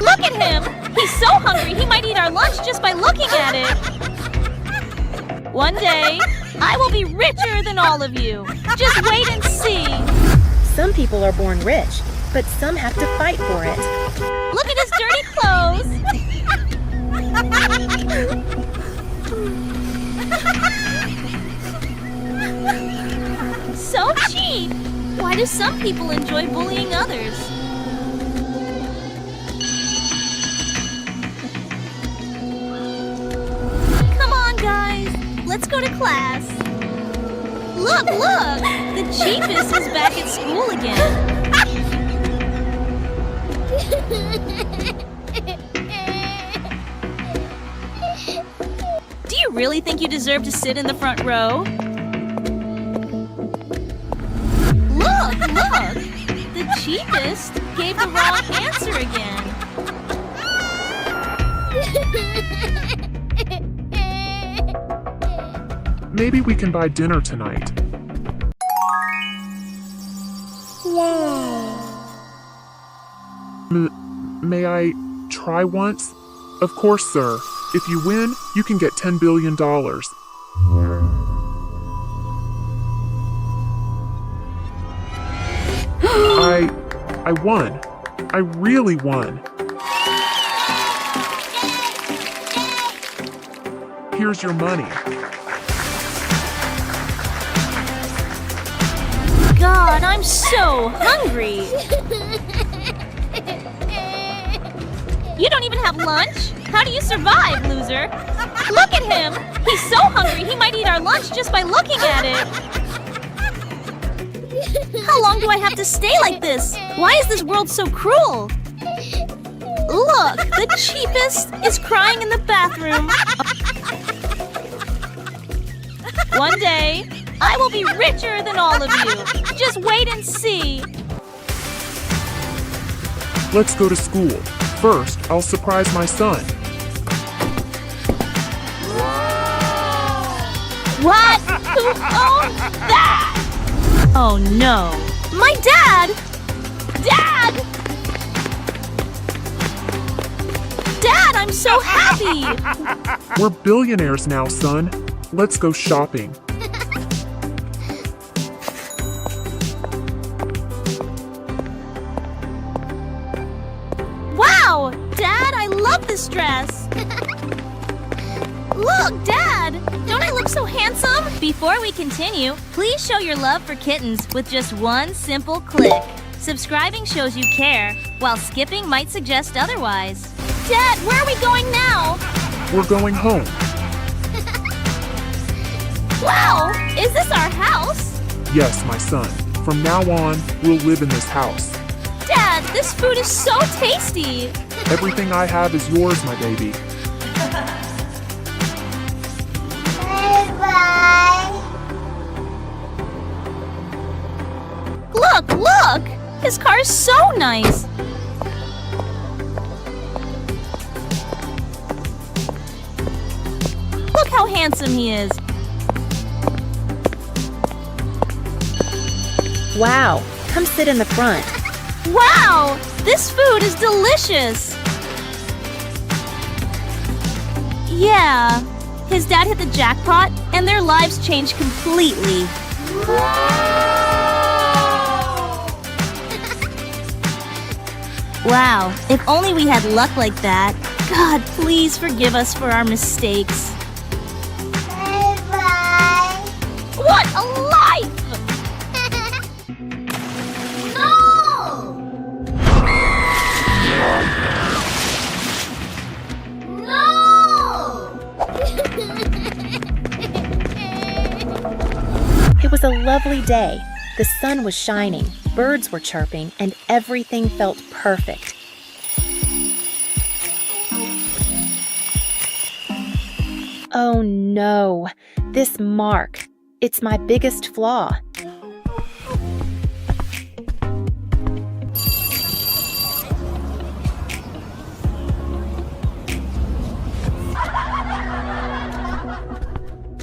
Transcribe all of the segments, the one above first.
Look at him! He's so hungry he might eat our lunch just by looking at it. One day, I will be richer than all of you. Just wait and see. Some people are born rich, but some have to fight for it. Look at his dirty clothes. So cheap. Why do some people enjoy bullying others? Come on, guys. Let's go to class. Look, look! The cheapest is back at school again. Do you really think you deserve to sit in the front row? Look, look! The cheapest gave the wrong answer again. Maybe we can buy dinner tonight. Wow. May I try once? Of course, sir. If you win, you can get $10 billion. I won. I really won. Here's your money. God, I'm so hungry. You don't even have lunch? How do you survive, loser? Look at him! He's so hungry he might eat our lunch just by looking at it. How long do I have to stay like this? Why is this world so cruel? Look, the cheapest is crying in the bathroom. One day, I will be richer than all of you. Just wait and see. Let's go to school. First, I'll surprise my son. What? Who owns that? Oh no. My dad! Dad! Dad, I'm so happy! We're billionaires now, son. Let's go shopping. Wow! Dad, I love this dress! Look, Dad! Don't I look so handsome? Before we continue, please show your love for kittens with just one simple click. Subscribing shows you care, while skipping might suggest otherwise. Dad, where are we going now? We're going home. Wow! Is this our house? Yes, my son. From now on, we'll live in this house. Dad, this food is so tasty! Everything I have is yours, my baby. Look, look! His car is so nice! Look how handsome he is! Wow, come sit in the front. Wow! This food is delicious! Yeah, his dad hit the jackpot and their lives changed completely. Wow, if only we had luck like that. God, please forgive us for our mistakes. Bye-bye. What a life! No! No! It was a lovely day. The sun was shining, birds were chirping, and everything felt perfect. Oh no, this mark. It's my biggest flaw.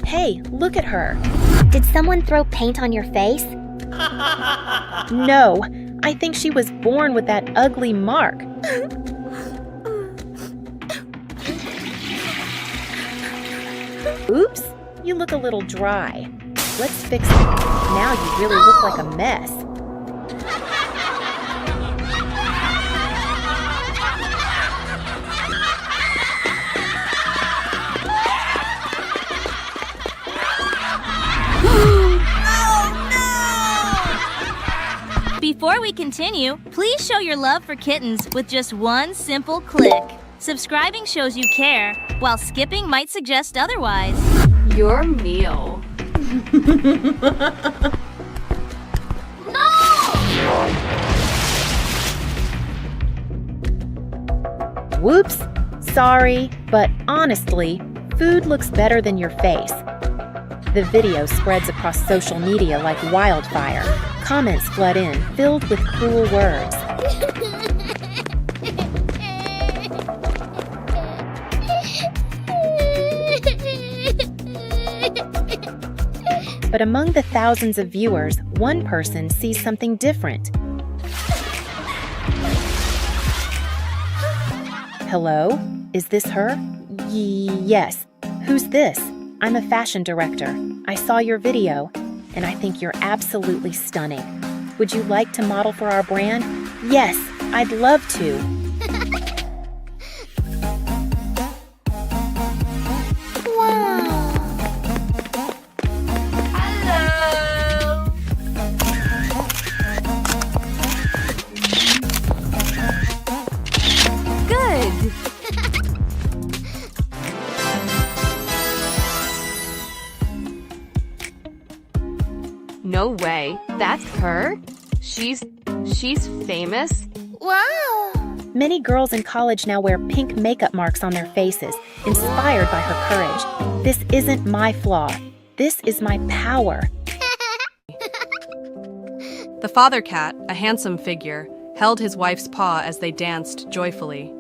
Hey, look at her. Did someone throw paint on your face? No, I think she was born with that ugly mark. Oops, you look a little dry. Let's fix it. Now you really look like a mess. Before we continue, please show your love for kittens with just one simple click. Subscribing shows you care, while skipping might suggest otherwise. Your meal. Whoops, sorry, but honestly, food looks better than your face. The video spreads across social media like wildfire. Comments flood in, filled with cruel words. But among the thousands of viewers, one person sees something different. Hello? Is this her? Yes. Who's this? I'm a fashion director. I saw your video, and I think you're absolutely stunning. Would you like to model for our brand? Yes, I'd love to. No way. That's her? She's famous? Wow! Many girls in college now wear pink makeup marks on their faces, inspired by her courage. This isn't my flaw. This is my power. The father cat, a handsome figure, held his wife's paw as they danced joyfully.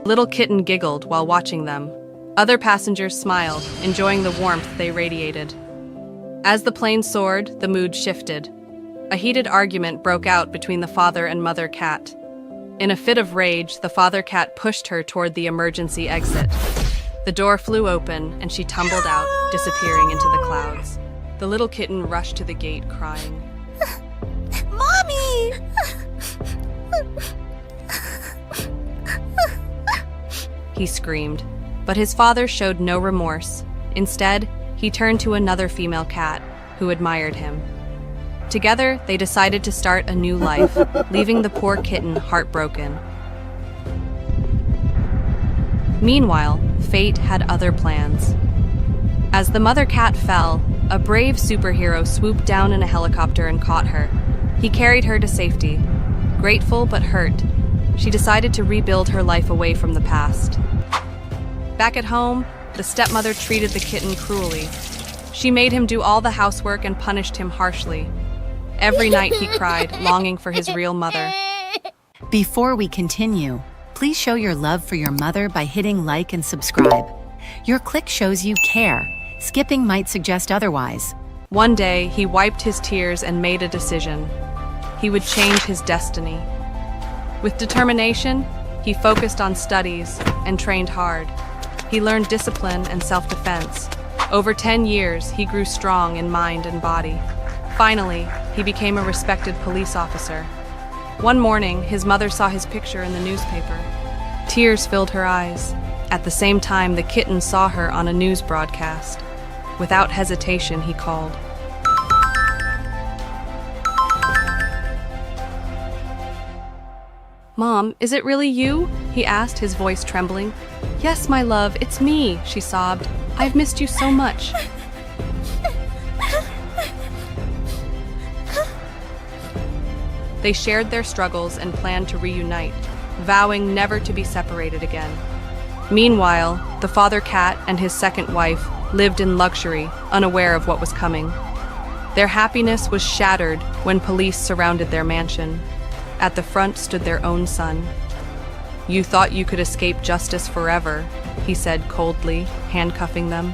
Little Kitten giggled while watching them. Other passengers smiled, enjoying the warmth they radiated. As the plane soared, the mood shifted. A heated argument broke out between the father and mother cat. In a fit of rage, the father cat pushed her toward the emergency exit. The door flew open, and she tumbled out, disappearing into the clouds. The little kitten rushed to the gate, crying. Mommy! He screamed, but his father showed no remorse. Instead, he turned to another female cat, who admired him. Together, they decided to start a new life, leaving the poor kitten heartbroken. Meanwhile, fate had other plans. As the mother cat fell, a brave superhero swooped down in a helicopter and caught her. He carried her to safety. Grateful but hurt, she decided to rebuild her life away from the past. Back at home, the stepmother treated the kitten cruelly. She made him do all the housework and punished him harshly. Every night he cried, longing for his real mother. Before we continue, please show your love for your mother by hitting like and subscribe. Your click shows you care. Skipping might suggest otherwise. One day, he wiped his tears and made a decision. He would change his destiny. With determination, he focused on studies and trained hard. He learned discipline and self-defense. Over 10 years, he grew strong in mind and body. Finally, he became a respected police officer. One morning, his mother saw his picture in the newspaper. Tears filled her eyes. At the same time, the kitten saw her on a news broadcast. Without hesitation, he called. "Mom, is it really you?" he asked, his voice trembling. "Yes, my love, it's me," she sobbed. "I've missed you so much." They shared their struggles and planned to reunite, vowing never to be separated again. Meanwhile, the father cat and his second wife lived in luxury, unaware of what was coming. Their happiness was shattered when police surrounded their mansion. At the front stood their own son. "You thought you could escape justice forever," he said coldly, handcuffing them.